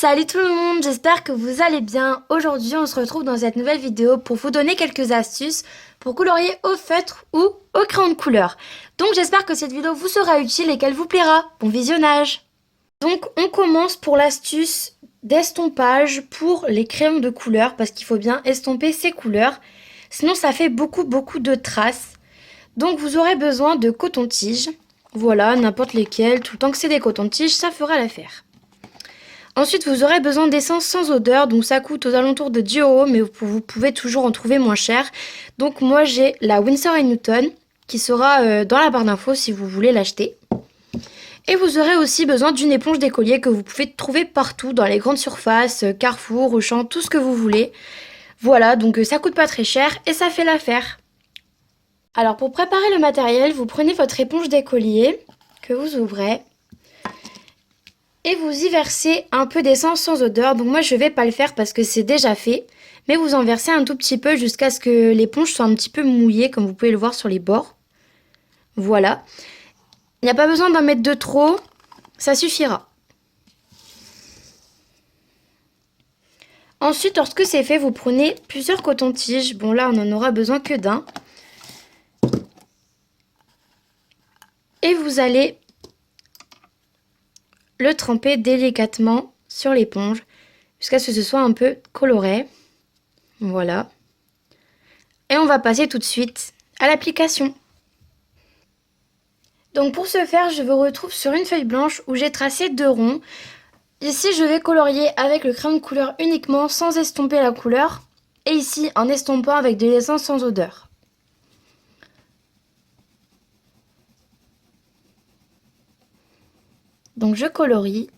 Salut tout le monde, j'espère que vous allez bien. Aujourd'hui, on se retrouve dans cette nouvelle vidéo pour vous donner quelques astuces pour colorier au feutre ou au crayon de couleur. Donc j'espère que cette vidéo vous sera utile et qu'elle vous plaira. Bon visionnage. Donc on commence pour l'astuce d'estompage pour les crayons de couleur parce qu'il faut bien estomper ces couleurs. Sinon ça fait beaucoup de traces. Donc vous aurez besoin de coton-tige. Voilà, n'importe lesquels, tout le temps que c'est des cotons-tiges, ça fera l'affaire. Ensuite, vous aurez besoin d'essence sans odeur, donc ça coûte aux alentours de 10 €, mais vous pouvez toujours en trouver moins cher. Donc moi j'ai la Winsor & Newton, qui sera dans la barre d'infos si vous voulez l'acheter. Et vous aurez aussi besoin d'une éponge d'écolier que vous pouvez trouver partout, dans les grandes surfaces, Carrefour, Auchan, tout ce que vous voulez. Voilà, donc ça coûte pas très cher et ça fait l'affaire. Alors pour préparer le matériel, vous prenez votre éponge d'écolier, que vous ouvrez. Et vous y versez un peu d'essence sans odeur. Donc moi je vais pas le faire parce que c'est déjà fait. Mais vous en versez un tout petit peu jusqu'à ce que l'éponge soit un petit peu mouillée comme vous pouvez le voir sur les bords. Voilà. Il n'y a pas besoin d'en mettre de trop. Ça suffira. Ensuite, lorsque c'est fait, vous prenez plusieurs cotons-tiges. Bon là on n'en aura besoin que d'un. Et vous allez le tremper délicatement sur l'éponge jusqu'à ce que ce soit un peu coloré. Voilà. Et on va passer tout de suite à l'application. Donc pour ce faire, je vous retrouve sur une feuille blanche où j'ai tracé 2 ronds. Ici, je vais colorier avec le crayon de couleur uniquement sans estomper la couleur. Et ici, en estompant avec de l'essence sans odeur. Donc je colorie.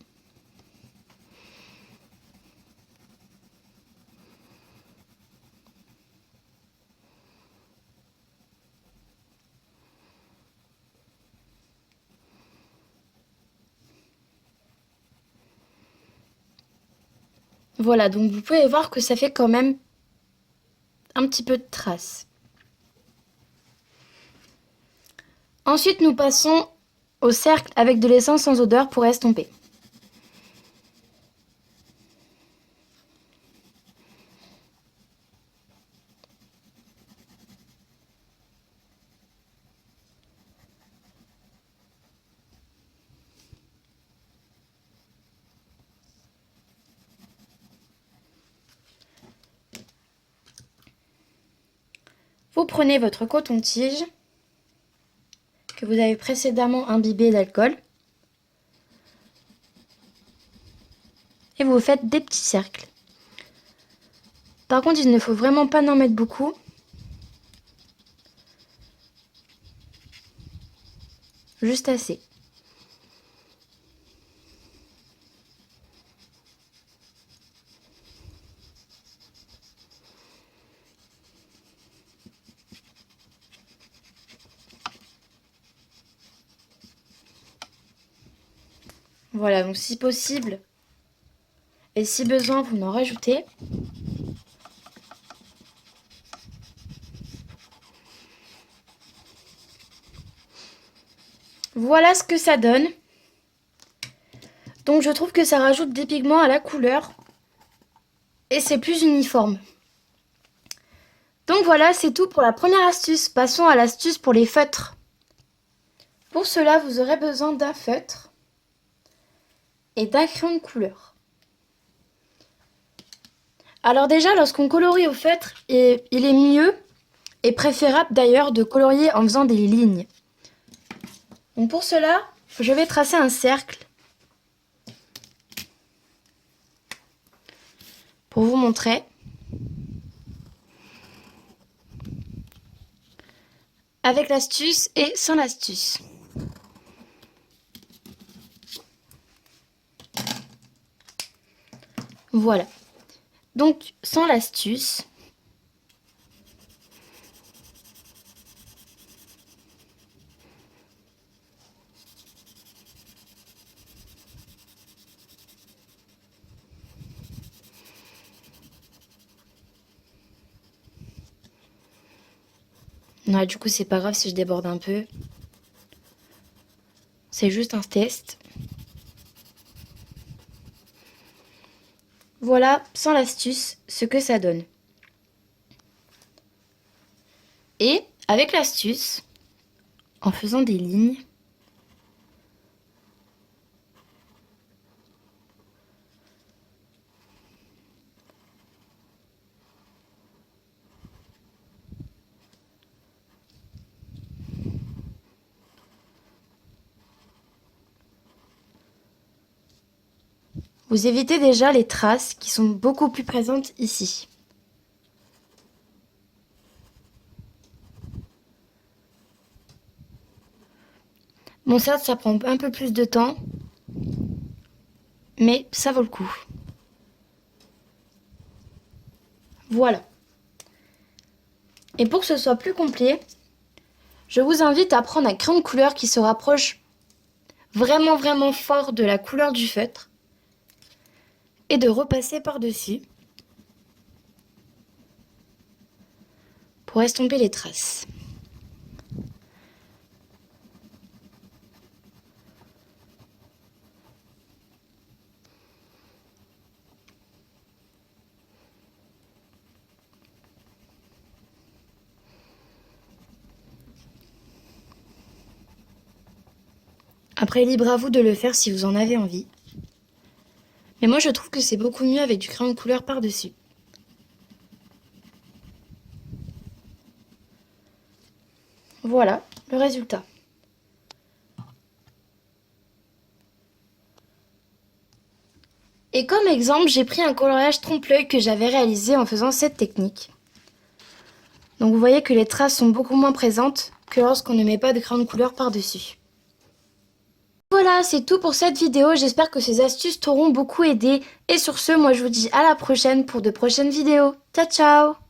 Voilà, donc vous pouvez voir que ça fait quand même un petit peu de traces. Ensuite, nous passons au cercle avec de l'essence sans odeur pour estomper. Vous prenez votre coton-tige que vous avez précédemment imbibé d'alcool et vous faites des petits cercles. Par contre, il ne faut vraiment pas en mettre beaucoup. Juste assez. Voilà, donc si possible, et si besoin, vous en rajoutez. Voilà ce que ça donne. Donc je trouve que ça rajoute des pigments à la couleur. Et c'est plus uniforme. Donc voilà, c'est tout pour la première astuce. Passons à l'astuce pour les feutres. Pour cela, vous aurez besoin d'un feutre et d'un crayon de couleur. Alors déjà, lorsqu'on colorie au feutre, il est mieux et préférable d'ailleurs de colorier en faisant des lignes. Donc pour cela, je vais tracer un cercle pour vous montrer. Avec l'astuce et sans l'astuce. Voilà. Donc sans l'astuce, non, du coup c'est pas grave si je déborde un peu. C'est juste un test. Voilà, sans l'astuce, ce que ça donne. Et avec l'astuce, en faisant des lignes, vous évitez déjà les traces qui sont beaucoup plus présentes ici. Bon, certes, ça prend un peu plus de temps, mais ça vaut le coup. Voilà. Et pour que ce soit plus complet, je vous invite à prendre un crayon de couleur qui se rapproche vraiment fort de la couleur du feutre et de repasser par-dessus pour estomper les traces. Après, libre à vous de le faire si vous en avez envie. Mais moi, je trouve que c'est beaucoup mieux avec du crayon de couleur par-dessus. Voilà le résultat. Et comme exemple, j'ai pris un coloriage trompe-l'œil que j'avais réalisé en faisant cette technique. Donc vous voyez que les traces sont beaucoup moins présentes que lorsqu'on ne met pas de crayon de couleur par-dessus. Voilà, c'est tout pour cette vidéo. J'espère que ces astuces t'auront beaucoup aidé. Et sur ce, moi je vous dis à la prochaine pour de prochaines vidéos. Ciao ciao!